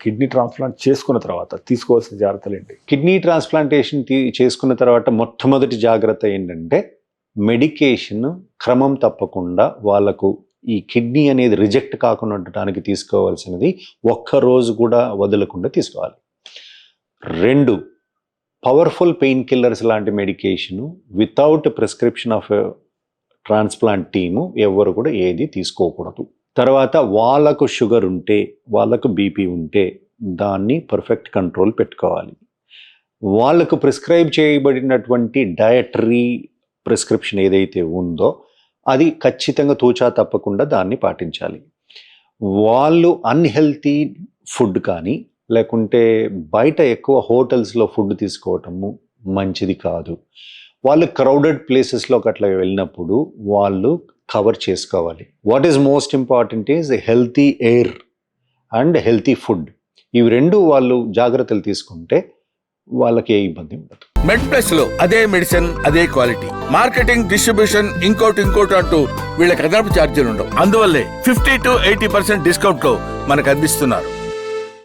Kidney transplant చేసుకున్న తర్వాత తీసుకోవాల్సిన జాగ్రత్తలు ఏంటి? కిడ్నీ ట్రాన్స్ప్లాంటేషన్ చేసుకున్న తర్వాత మొట్టమొదటి జాగ్రత్త ఏంటంటే మెడికేషన్ క్రమం తప్పకుండా వాళ్ళకు ఈ కిడ్నీ అనేది రిజెక్ట్ కాకుండా ఉండటానికి తీసుకోవాల్సినది ఒక్కరోజు కూడా వదలకుండా తీసుకోవాలి. 2, పవర్ఫుల్ పెయిన్ కిల్లర్స్ లాంటి medication without prescription of transplant team ఎవరు కూడా ఏది తీసుకోకూడదు. తర్వాత వాళ్ళకు షుగర్ ఉంటే, వాళ్ళకు బీపీ ఉంటే దాన్ని పర్ఫెక్ట్ కంట్రోల్ పెట్టుకోవాలి. వాళ్ళకు ప్రిస్క్రైబ్ చేయబడినటువంటి డయటరీ ప్రిస్క్రిప్షన్ ఏదైతే ఉందో అది ఖచ్చితంగా తూచా తప్పకుండా దాన్ని పాటించాలి. వాళ్ళు అన్హెల్తీ ఫుడ్ కానీ లేకుంటే బయట ఎక్కువ హోటల్స్లో ఫుడ్ తీసుకోవటము మంచిది కాదు. వాళ్ళు క్రౌడెడ్ ప్లేసెస్లోకి అట్లా వెళ్ళినప్పుడు వాళ్ళు కవర్ చేసుకోవాలి. What is most important is healthy air and healthy food. ఇవి 2 వాళ్ళు జాగ్రత్తలు తీసుకుంటే వాళ్ళకి ఏ ఇబ్బంది ఉండదు. మెడ్ ప్లస్ లో అదే మెడిసిన్ అదే క్వాలిటీ, మార్కెటింగ్, డిస్ట్రిబ్యూషన్, ఇంకోటి అంటూ వీళ్ళకి అదనపు ఛార్జీలు ఉండవు. అందువల్లే 50 to 80% డిస్కౌంట్ లో మనకు అందిస్తున్నారు.